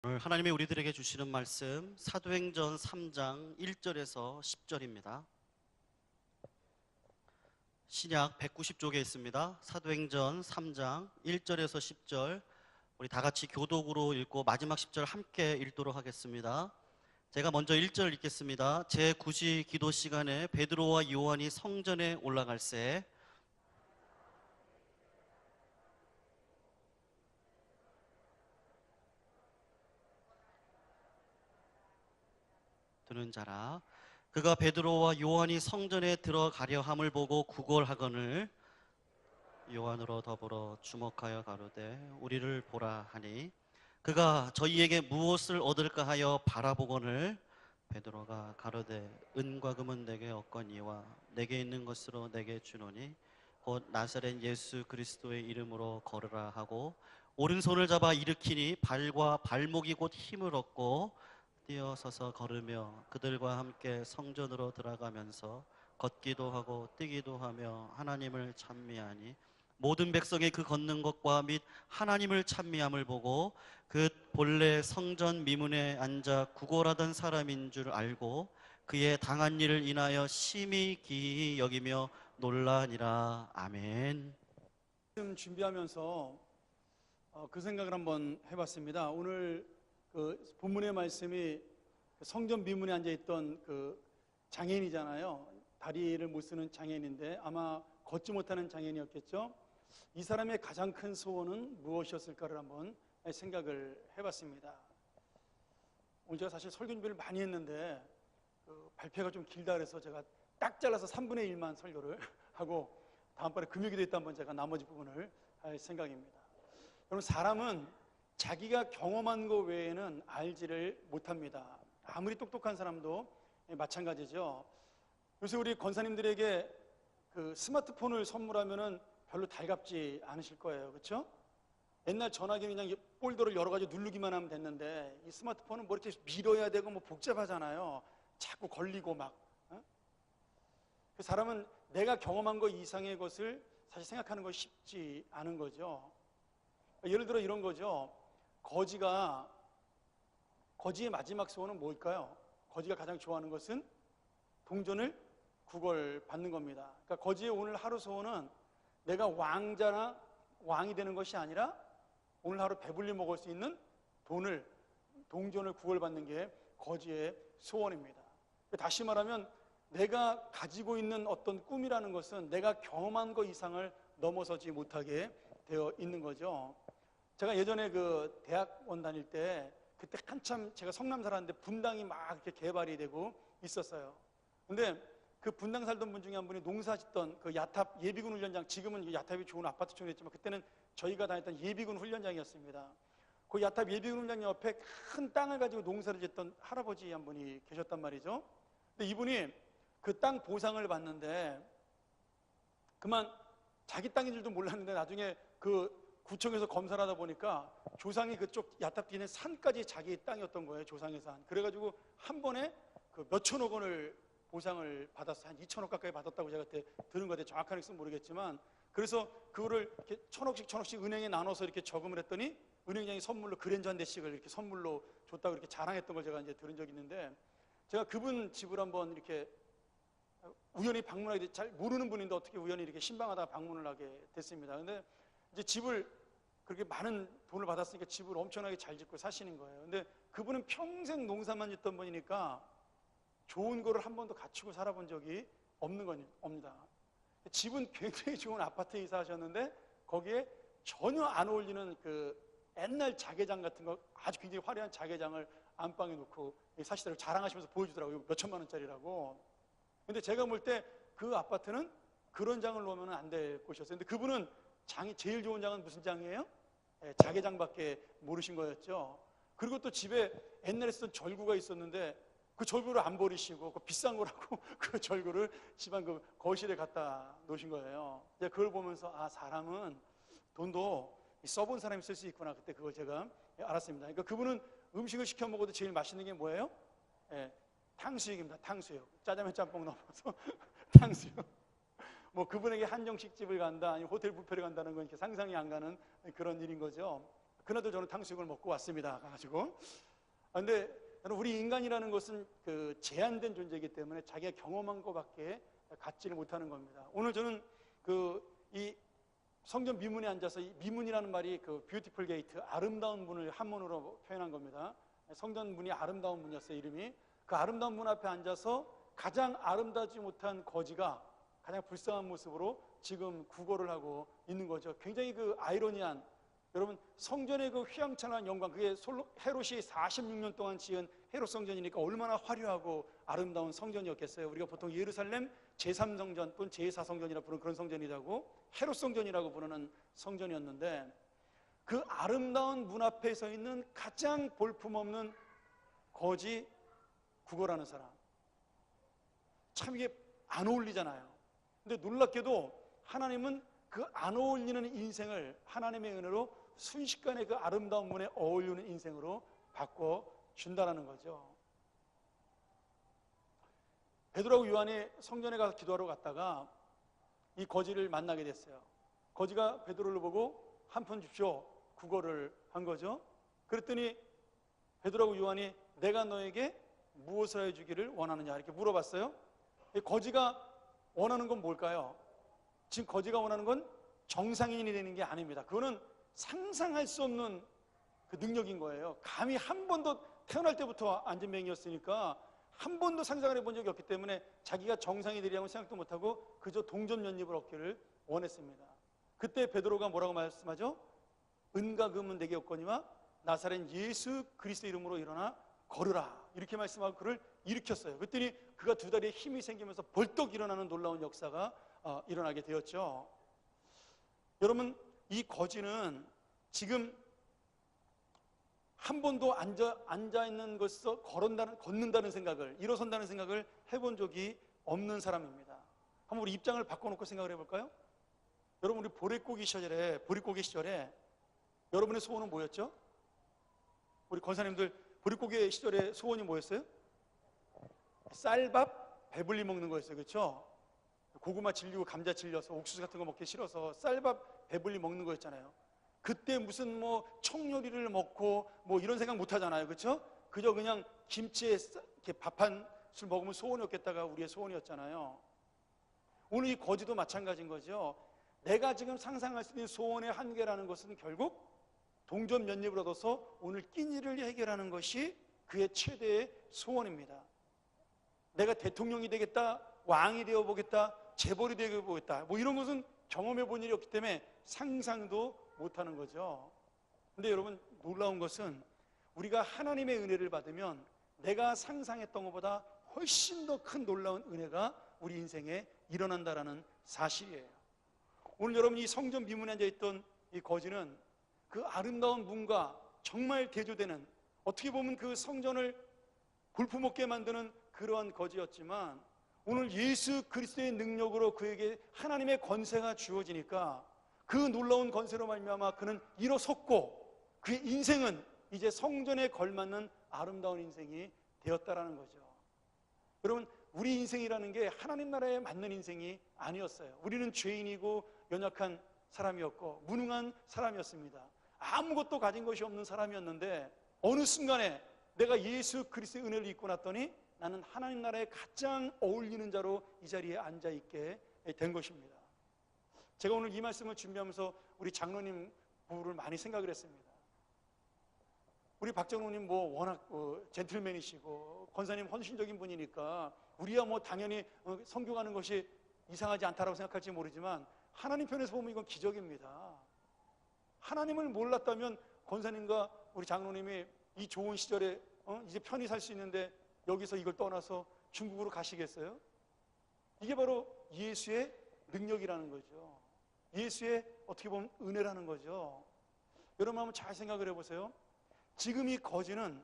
오늘 하나님이 우리들에게 주시는 말씀 사도행전 3장 1절에서 10절입니다. 신약 190쪽에 있습니다. 사도행전 3장 1절에서 10절 우리 다 같이 교독으로 읽고 마지막 10절 함께 읽도록 하겠습니다. 제가 먼저 1절 읽겠습니다. 제9시 기도 시간에 베드로와 요한이 성전에 올라갈새 드는 자라. 그가 베드로와 요한이 성전에 들어가려 함을 보고 구걸하거늘 요한으로 더불어 주목하여 가로되 우리를 보라 하니 그가 저희에게 무엇을 얻을까 하여 바라보거늘 베드로가 가로되 은과 금은 내게 없거니와 내게 있는 것으로 내게 주노니 곧 나사렛 예수 그리스도의 이름으로 걸으라 하고 오른손을 잡아 일으키니 발과 발목이 곧 힘을 얻고 뛰어서서 걸으며 그들과 함께 성전으로 들어가면서 걷기도 하고 뛰기도 하며 하나님을 찬미하니 모든 백성이 그 걷는 것과 및 하나님을 찬미함을 보고 그 본래 성전 미문에 앉아 구걸하던 사람인 줄 알고 그의 당한 일을 인하여 심히 기이 여기며 놀라니라. 아멘. 준비하면서 그 생각을 한번 해봤습니다. 오늘 그 본문의 말씀이 성전 미문에 앉아있던 그 장애인이잖아요. 다리를 못 쓰는 장애인인데 아마 걷지 못하는 장애인이었겠죠. 이 사람의 가장 큰 소원은 무엇이었을까를 한번 생각을 해봤습니다. 오늘 제가 사실 설교 준비를 많이 했는데 발표가 좀 길다 그래서 제가 딱 잘라서 3분의 1만 설교를 하고 다음번에 금요기도 있다 한번 제가 나머지 부분을 할 생각입니다. 여러분, 사람은 자기가 경험한 것 외에는 알지를 못합니다. 아무리 똑똑한 사람도 마찬가지죠. 요새 우리 권사님들에게 그 스마트폰을 선물하면은 별로 달갑지 않으실 거예요. 그렇죠? 옛날 전화기는 그냥 폴더를 여러 가지 누르기만 하면 됐는데 이 스마트폰은 뭐 이렇게 밀어야 되고 뭐 복잡하잖아요. 자꾸 걸리고 막. 그 사람은 내가 경험한 것 이상의 것을 사실 생각하는 건 쉽지 않은 거죠. 예를 들어 이런 거죠. 거지의 마지막 소원은 뭘까요? 거지가 가장 좋아하는 것은 동전을 구걸받는 겁니다. 그러니까 거지의 오늘 하루 소원은 내가 왕이 되는 것이 아니라 오늘 하루 배불리 먹을 수 있는 동전을 구걸받는 게 거지의 소원입니다. 다시 말하면 내가 가지고 있는 어떤 꿈이라는 것은 내가 경험한 것 이상을 넘어서지 못하게 되어 있는 거죠. 제가 예전에 그 대학원 다닐 때 그때 한참 제가 성남 살았는데 분당이 막 이렇게 개발이 되고 있었어요. 근데 그 분당 살던 분 중에 한 분이 농사 짓던 그 야탑 예비군 훈련장, 지금은 야탑이 좋은 아파트촌이 됐지만 그때는 저희가 다녔던 예비군 훈련장이었습니다. 그 야탑 예비군 훈련장 옆에 큰 땅을 가지고 농사를 짓던 할아버지 한 분이 계셨단 말이죠. 근데 이분이 그 땅 보상을 받는데 그만 자기 땅인 줄도 몰랐는데 나중에 그 구청에서 검사를 하다 보니까 조상이 그쪽 야탑 뒤에 산까지 자기 땅이었던 거예요. 조상의 산. 그래가지고 한 번에 그 몇천억 원을 보상을 받았어요. 한 2천억 가까이 받았다고 제가 그때 들은 것 같아요. 정확한 액수는 모르겠지만. 그래서 그거를 이렇게 천억씩 은행에 나눠서 이렇게 저금을 했더니 은행장이 선물로 그랜저 한 대씩을 이렇게 선물로 줬다고 이렇게 자랑했던 걸 제가 이제 들은 적이 있는데, 제가 그분 집을 한번 이렇게 우연히 방문하게 돼, 잘 모르는 분인데 어떻게 우연히 이렇게 신방하다가 방문을 하게 됐습니다. 근데 이제 집을 그렇게 많은 돈을 받았으니까 집을 엄청나게 잘 짓고 사시는 거예요. 근데 그분은 평생 농사만 짓던 분이니까 좋은 거를 한 번도 갖추고 살아본 적이 없니다. 집은 굉장히 좋은 아파트에 이사하셨는데 거기에 전혀 안 어울리는 그 옛날 자개장 같은 거, 아주 굉장히 화려한 자개장을 안방에 놓고 사시더라고요. 자랑하시면서 보여주더라고요. 몇 천만 원짜리라고. 근데 제가 볼 때 그 아파트는 그런 장을 놓으면 안 될 곳이었어요. 근데 그분은 제일 좋은 장은 무슨 장이에요? 자개장밖에 모르신 거였죠. 그리고 또 집에 옛날에 쓰던 절구가 있었는데 그 절구를 안 버리시고 그 비싼 거라고 그 절구를 집안 그 거실에 갖다 놓으신 거예요. 그걸 보면서 사람은 돈도 써본 사람이 쓸 수 있구나, 그때 그걸 제가 알았습니다. 그러니까 그분은 음식을 시켜 먹어도 제일 맛있는 게 뭐예요? 탕수육입니다. 탕수육. 짜장면 짬뽕 넘어서 탕수육. 뭐 그분에게 한정식 집을 간다, 아니면 호텔 뷔페를 간다는 건 이렇게 상상이 안 가는 그런 일인 거죠. 그날도 저는 탕수육을 먹고 왔습니다. 가가지고. 근데 우리 인간이라는 것은 그 제한된 존재이기 때문에 자기가 경험한 것밖에 갖지를 못하는 겁니다. 오늘 저는 이 성전 미문에 앉아서, 이 미문이라는 말이 그 뷰티풀 게이트, 아름다운 문을 한문으로 표현한 겁니다. 성전 문이 아름다운 문이었어요, 이름이. 그 아름다운 문 앞에 앉아서 가장 아름다지 못한 거지가 가장 불쌍한 모습으로 지금 구걸을 하고 있는 거죠. 굉장히 그 아이러니한, 여러분 성전의 그 휘황찬란한 영광, 그게 헤롯이 46년 동안 지은 헤롯 성전이니까 얼마나 화려하고 아름다운 성전이었겠어요. 우리가 보통 예루살렘 제3성전 또는 제4성전이라 부르는 그런 성전이라고, 헤롯 성전이라고 부르는 성전이었는데, 그 아름다운 문 앞에 서 있는 가장 볼품없는 거지 구걸하는 사람, 참 이게 안 어울리잖아요. 근데 놀랍게도 하나님은 그 안 어울리는 인생을 하나님의 은혜로 순식간에 그 아름다운 문에 어울리는 인생으로 바꿔준다는 거죠. 베드로하고 요한이 성전에 가서 기도하러 갔다가 이 거지를 만나게 됐어요. 거지가 베드로를 보고 한 푼 줍쇼 구걸을 한 거죠. 그랬더니 베드로하고 요한이 내가 너에게 무엇을 해주기를 원하느냐 이렇게 물어봤어요. 이 거지가 원하는 건 뭘까요? 지금 거지가 원하는 건 정상인이 되는 게 아닙니다. 그거는 상상할 수 없는 그 능력인 거예요. 감히 한 번도, 태어날 때부터 안전뱅이였으니까 한 번도 상상을 해본 적이 없기 때문에 자기가 정상이 되리라고 생각도 못하고 그저 동전면입을 얻기를 원했습니다. 그때 베드로가 뭐라고 말씀하죠? 은과 금은 내게 없거니와 나사렛 예수 그리스도 이름으로 일어나 걸으라 이렇게 말씀하고 그를 일으켰어요. 그랬더니 그가 두 다리에 힘이 생기면서 벌떡 일어나는 놀라운 역사가 일어나게 되었죠. 여러분, 이 거지는 지금 한 번도 앉아있는 것에서 걷는다는 생각을, 일어선다는 생각을 해본 적이 없는 사람입니다. 한번 우리 입장을 바꿔놓고 생각을 해볼까요? 여러분, 우리 보릿고기 시절에 여러분의 소원은 뭐였죠? 우리 권사님들 보릿고기 시절에 소원이 뭐였어요? 쌀밥 배불리 먹는 거였어요. 그렇죠? 고구마 질리고 감자 질려서 옥수수 같은 거 먹기 싫어서 쌀밥 배불리 먹는 거였잖아요. 그때 무슨 뭐 청요리를 먹고 뭐 이런 생각 못 하잖아요. 그렇죠? 그저 그냥 김치에 이렇게 밥 한 술 먹으면 소원이 없겠다가 우리의 소원이었잖아요. 오늘 이 거지도 마찬가지인 거죠. 내가 지금 상상할 수 있는 소원의 한계라는 것은 결국 동전 면입을 얻어서 오늘 끼니를 해결하는 것이 그의 최대의 소원입니다. 내가 대통령이 되겠다, 왕이 되어보겠다, 재벌이 되어보겠다, 뭐 이런 것은 경험해 본 일이 없기 때문에 상상도 못하는 거죠. 근데 여러분, 놀라운 것은 우리가 하나님의 은혜를 받으면 내가 상상했던 것보다 훨씬 더 큰 놀라운 은혜가 우리 인생에 일어난다는 사실이에요. 오늘 여러분, 이 성전 미문에 앉아있던 이 거지는 그 아름다운 문과 정말 대조되는, 어떻게 보면 그 성전을 볼품없게 만드는 그러한 거지였지만, 오늘 예수 그리스도의 능력으로 그에게 하나님의 권세가 주어지니까 그 놀라운 권세로 말미암아 그는 일어섰고 그의 인생은 이제 성전에 걸맞는 아름다운 인생이 되었다라는 거죠. 여러분, 우리 인생이라는 게 하나님 나라에 맞는 인생이 아니었어요. 우리는 죄인이고 연약한 사람이었고 무능한 사람이었습니다. 아무것도 가진 것이 없는 사람이었는데 어느 순간에 내가 예수 그리스도의 은혜를 입고 났더니 나는 하나님 나라에 가장 어울리는 자로 이 자리에 앉아있게 된 것입니다. 제가 오늘 이 말씀을 준비하면서 우리 장로님 부부를 많이 생각을 했습니다. 우리 박 장로님 뭐 워낙 젠틀맨이시고 권사님 헌신적인 분이니까 우리야 뭐 당연히 선교가는 것이 이상하지 않다라고 생각할지 모르지만 하나님 편에서 보면 이건 기적입니다. 하나님을 몰랐다면 권사님과 우리 장로님이 이 좋은 시절에 이제 편히 살 수 있는데 여기서 이걸 떠나서 중국으로 가시겠어요? 이게 바로 예수의 능력이라는 거죠. 예수의 어떻게 보면 은혜라는 거죠. 여러분 한번 잘 생각을 해보세요. 지금 이 거지는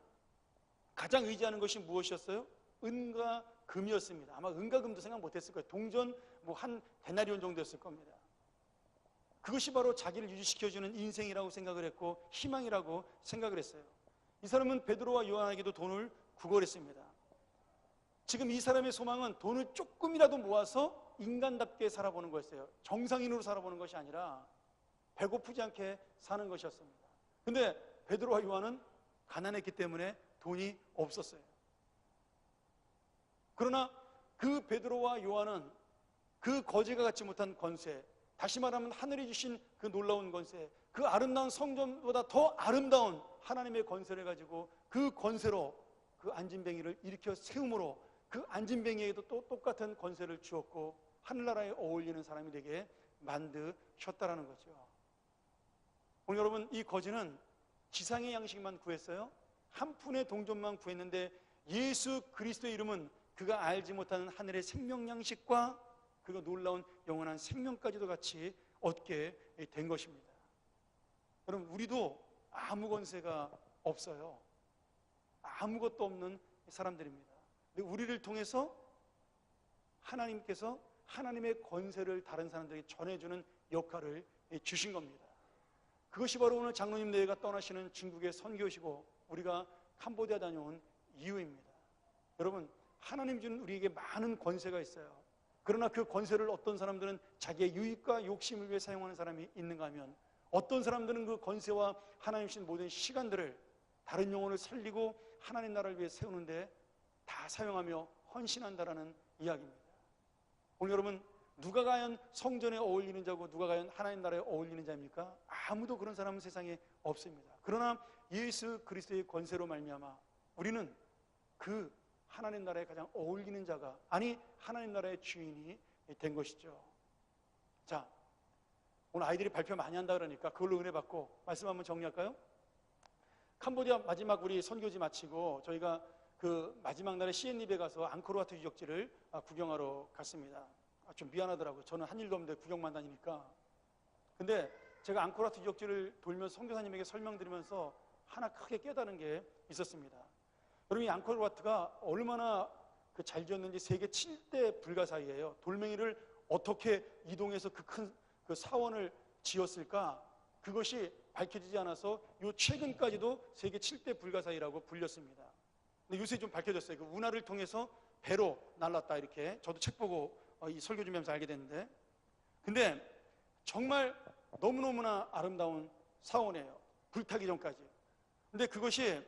가장 의지하는 것이 무엇이었어요? 은과 금이었습니다. 아마 은과 금도 생각 못했을 거예요. 동전 뭐 한 데나리온 정도였을 겁니다. 그것이 바로 자기를 유지시켜주는 인생이라고 생각을 했고 희망이라고 생각을 했어요. 이 사람은 베드로와 요한에게도 돈을 구걸했습니다. 지금 이 사람의 소망은 돈을 조금이라도 모아서 인간답게 살아보는 거였어요. 정상인으로 살아보는 것이 아니라 배고프지 않게 사는 것이었습니다. 근데 베드로와 요한은 가난했기 때문에 돈이 없었어요. 그러나 그 베드로와 요한은 그 거지가 갖지 못한 권세, 다시 말하면 하늘이 주신 그 놀라운 권세, 그 아름다운 성전보다 더 아름다운 하나님의 권세를 가지고 그 권세로 그 안진뱅이를 일으켜 세움으로 그 안진뱅이에게도 또 똑같은 권세를 주었고 하늘나라에 어울리는 사람이 되게 만드셨다라는 거죠. 오늘 여러분, 이 거지는 지상의 양식만 구했어요. 한 푼의 동전만 구했는데 예수 그리스도의 이름은 그가 알지 못하는 하늘의 생명 양식과 그리고 놀라운 영원한 생명까지도 같이 얻게 된 것입니다. 여러분, 우리도 아무 권세가 없어요. 아무것도 없는 사람들입니다. 근데 우리를 통해서 하나님께서 하나님의 권세를 다른 사람들에게 전해주는 역할을 주신 겁니다. 그것이 바로 오늘 장로님 대회가 떠나시는 중국의 선교시고 우리가 캄보디아 다녀온 이유입니다. 여러분, 하나님 주는 우리에게 많은 권세가 있어요. 그러나 그 권세를 어떤 사람들은 자기의 유익과 욕심을 위해 사용하는 사람이 있는가 하면 어떤 사람들은 그 권세와 하나님 주신 모든 시간들을 다른 영혼을 살리고 하나님 나라를 위해 세우는데 다 사용하며 헌신한다라는 이야기입니다. 오늘 여러분, 누가 과연 성전에 어울리는 자고 누가 과연 하나님 나라에 어울리는 자입니까? 아무도 그런 사람은 세상에 없습니다. 그러나 예수 그리스도의 권세로 말미암아 우리는 그 하나님 나라에 가장 어울리는 자가, 아니 하나님 나라의 주인이 된 것이죠. 자, 오늘 아이들이 발표 많이 한다 그러니까 그걸로 은혜 받고 말씀 한번 정리할까요? 캄보디아 마지막 우리 선교지 마치고 저희가 그 마지막 날에 시엔립에 가서 앙코르와트 유적지를 구경하러 갔습니다. 좀 미안하더라고요. 저는 한 일도 없는데 구경만 다니니까. 근데 제가 앙코르와트 유적지를 돌면서 선교사님에게 설명드리면서 하나 크게 깨달은 게 있었습니다. 여러분, 이 앙코르와트가 얼마나 잘 지었는지 세계 7대 불가사의예요. 돌멩이를 어떻게 이동해서 그 큰 그 사원을 지었을까? 그것이 밝혀지지 않아서 요 최근까지도 세계 7대 불가사의라고 불렸습니다. 근데 요새 좀 밝혀졌어요. 그 운하를 통해서 배로 날랐다, 이렇게. 저도 책 보고 이 설교 준비하면서 알게 됐는데, 근데 정말 너무너무나 아름다운 사원이에요. 불타기 전까지. 근데 그것이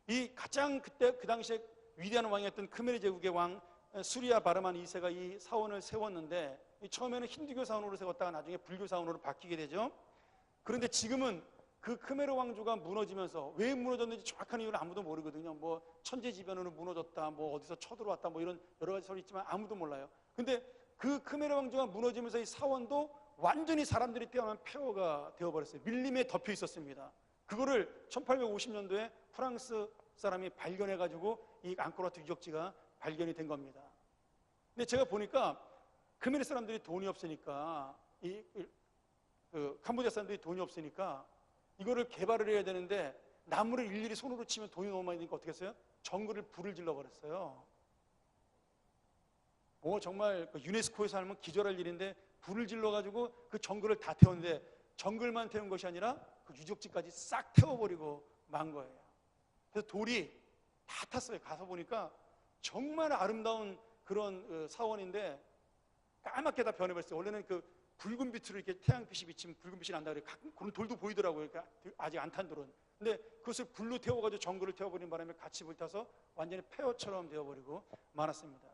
이 가장 그때 그 당시에 위대한 왕이었던 크메르 제국의 왕 수리아 바르만 2세가 이 사원을 세웠는데, 처음에는 힌두교 사원으로 세웠다가 나중에 불교 사원으로 바뀌게 되죠. 그런데 지금은 그 크메르 왕조가 무너지면서 왜 무너졌는지 정확한 이유는 아무도 모르거든요. 뭐 천재지변으로 무너졌다, 뭐 어디서 쳐들어왔다, 뭐 이런 여러 가지 소리 있지만 아무도 몰라요. 근데 그 크메르 왕조가 무너지면서 이 사원도 완전히 사람들이 뛰어난 폐허가 되어버렸어요. 밀림에 덮여 있었습니다. 그거를 1850년도에 프랑스 사람이 발견해가지고 이 앙코르와트 유적지가 발견이 된 겁니다. 근데 제가 보니까 크메르 사람들이 돈이 없으니까 캄보디아 사람들이 돈이 없으니까 이거를 개발을 해야 되는데 나무를 일일이 손으로 치면 돈이 너무 많이 드니까 어떻게 했어요? 정글을 불을 질러버렸어요. 뭐 정말 유네스코에서 하면 기절할 일인데 불을 질러가지고 그 정글을 다 태웠는데 정글만 태운 것이 아니라 그 유적지까지 싹 태워버리고 만 거예요. 그래서 돌이 다 탔어요. 가서 보니까 정말 아름다운 그런 사원인데 까맣게 다 변해버렸어요. 원래는 그 붉은 빛으로 이렇게 태양빛이 비치면 붉은 빛이 난다 그래요. 그런 돌도 보이더라고요. 그러니까 아직 안 탄 돌은. 근데 그것을 불로 태워가지고 정글을 태워버린 바람에 같이 불타서 완전히 폐허처럼 되어버리고 말았습니다.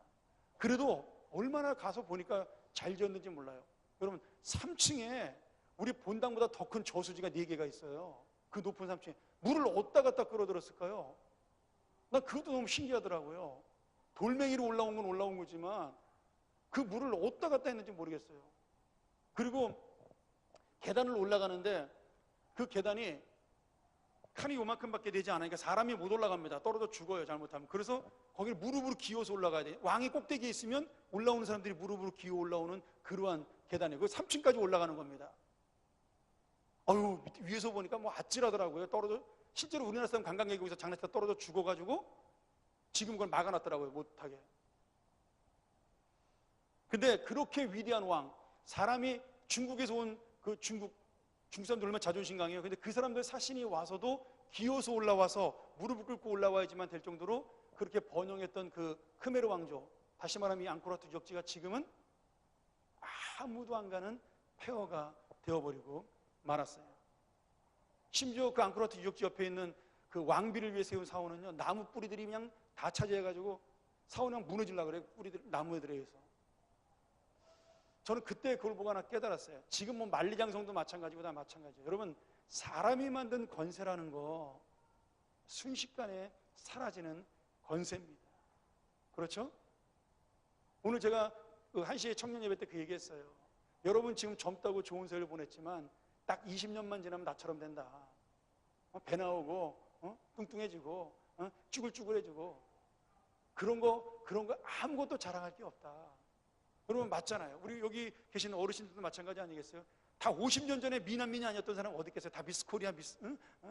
그래도 얼마나 가서 보니까 잘 지었는지 몰라요. 여러분, 3층에 우리 본당보다 더 큰 저수지가 4개가 있어요. 그 높은 3층에 물을 어디다 갖다 끌어들였을까요? 나 그것도 너무 신기하더라고요. 돌멩이로 올라온 건 올라온 거지만 그 물을 어디다 갖다 했는지 모르겠어요. 그리고 계단을 올라가는데 그 계단이 칸이 요만큼밖에 되지 않으니까 사람이 못 올라갑니다. 떨어져 죽어요, 잘못하면. 그래서 거기를 무릎으로 기어서 올라가야 돼요. 왕이 꼭대기에 있으면 올라오는 사람들이 무릎으로 기어 올라오는 그러한 계단이에요. 그 3층까지 올라가는 겁니다. 아유, 위에서 보니까 뭐 아찔하더라고요. 떨어져, 실제로 우리나라 사람 관광객이 거기서 장난치다 떨어져 죽어가지고 지금 그걸 막아놨더라고요, 못하게. 근데 그렇게 위대한 왕, 사람이 중국에서 온 그 중국 사람들 얼마나 자존심 강해요. 근데 그 사람들 사신이 와서도 기어서 올라와서 무릎을 꿇고 올라와야지만 될 정도로 그렇게 번영했던 그 크메르 왕조, 다시 말하면 이 앙코르와트 유적지가 지금은 아무도 안 가는 폐허가 되어버리고 말았어요. 심지어 그 앙코르와트 유적지 옆에 있는 그 왕비를 위해 세운 사원은요, 나무 뿌리들이 그냥 다 차지해가지고 사원이 그냥 무너지려고 그래요. 뿌리들, 나무들에 의해서. 저는 그때 그걸 보고 하나 깨달았어요. 지금 뭐 만리장성도 마찬가지고 다 마찬가지예요. 여러분, 사람이 만든 권세라는 거 순식간에 사라지는 권세입니다. 그렇죠? 오늘 제가 그 1시에 청년 예배 때 그 얘기했어요. 여러분 지금 젊다고 좋은 세를 보냈지만 딱 20년만 지나면 나처럼 된다. 배 나오고 뚱뚱해지고 쭈글쭈글해지고 그런 거 아무것도 자랑할 게 없다. 여러분 맞잖아요. 우리 여기 계신 어르신들도 마찬가지 아니겠어요? 다 50년 전에 미남민이 아니었던 사람 어디 있겠어요? 다 미스 코리아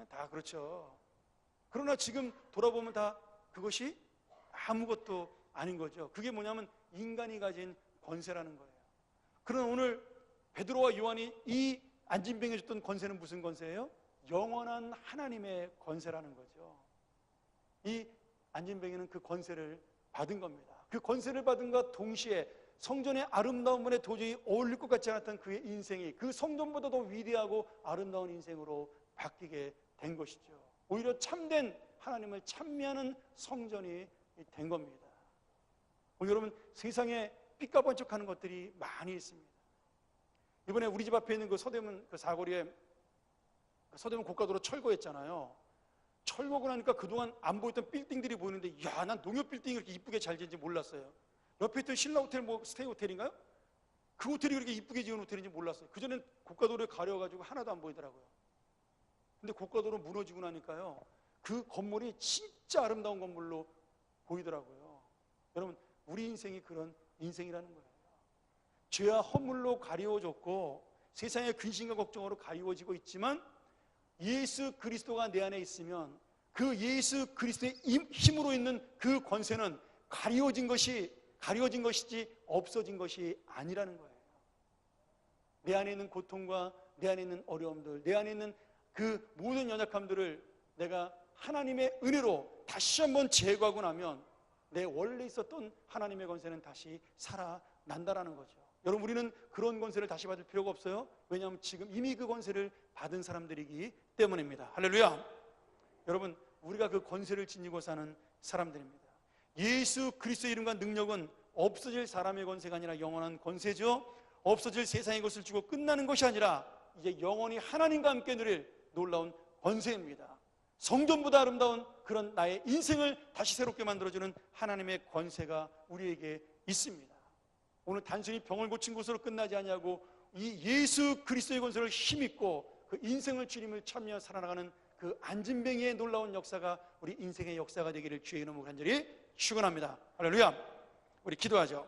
다 그렇죠. 그러나 지금 돌아보면 다 그것이 아무것도 아닌 거죠. 그게 뭐냐면 인간이 가진 권세라는 거예요. 그러나 오늘 베드로와 요한이 이 안진병에 줬던 권세는 무슨 권세예요? 영원한 하나님의 권세라는 거죠. 이 안진병에는 그 권세를 받은 겁니다. 그 권세를 받은 것과 동시에 성전의 아름다움에 도저히 어울릴 것 같지 않았던 그의 인생이 그 성전보다 더 위대하고 아름다운 인생으로 바뀌게 된 것이죠. 오히려 참된 하나님을 찬미하는 성전이 된 겁니다. 여러분, 세상에 삐까번쩍하는 것들이 많이 있습니다. 이번에 우리 집 앞에 있는 그 서대문 그 사거리에 서대문 고가도로 철거했잖아요. 철거고 나니까 그동안 안 보였던 빌딩들이 보이는데, 야, 난 농협 빌딩이 그렇게 이쁘게 잘 지은지 몰랐어요. 옆에 있던 신라 호텔 뭐 스테이 호텔인가요? 그 호텔이 그렇게 이쁘게 지은 호텔인지 몰랐어요. 그전엔 고가도로에 가려가지고 하나도 안 보이더라고요. 근데 고가도로 무너지고 나니까요, 그 건물이 진짜 아름다운 건물로 보이더라고요. 여러분, 우리 인생이 그런 인생이라는 거예요. 죄와 허물로 가리워졌고 세상의 근심과 걱정으로 가리워지고 있지만 예수 그리스도가 내 안에 있으면 그 예수 그리스도의 힘으로 있는 그 권세는 가리워진 것이지 없어진 것이 아니라는 거예요. 내 안에 있는 고통과 내 안에 있는 어려움들, 내 안에 있는 그 모든 연약함들을 내가 하나님의 은혜로 다시 한번 제거하고 나면 내 원래 있었던 하나님의 권세는 다시 살아난다라는 거죠. 여러분, 우리는 그런 권세를 다시 받을 필요가 없어요. 왜냐하면 지금 이미 그 권세를 받은 사람들이기 때문입니다. 할렐루야. 여러분, 우리가 그 권세를 지니고 사는 사람들입니다. 예수 그리스도의 이름과 능력은 없어질 사람의 권세가 아니라 영원한 권세죠. 없어질 세상의 것을 주고 끝나는 것이 아니라 이제 영원히 하나님과 함께 누릴 놀라운 권세입니다. 성전보다 아름다운 그런 나의 인생을 다시 새롭게 만들어주는 하나님의 권세가 우리에게 있습니다. 오늘 단순히 병을 고친 것으로 끝나지 아니하고 이 예수 그리스도의 권세를 힘입고 그 인생을 주님을 참여 살아나가는 그 안진뱅이의 놀라운 역사가 우리 인생의 역사가 되기를 주의 이름으로 간절히 축원합니다. 할렐루야. 우리 기도하죠.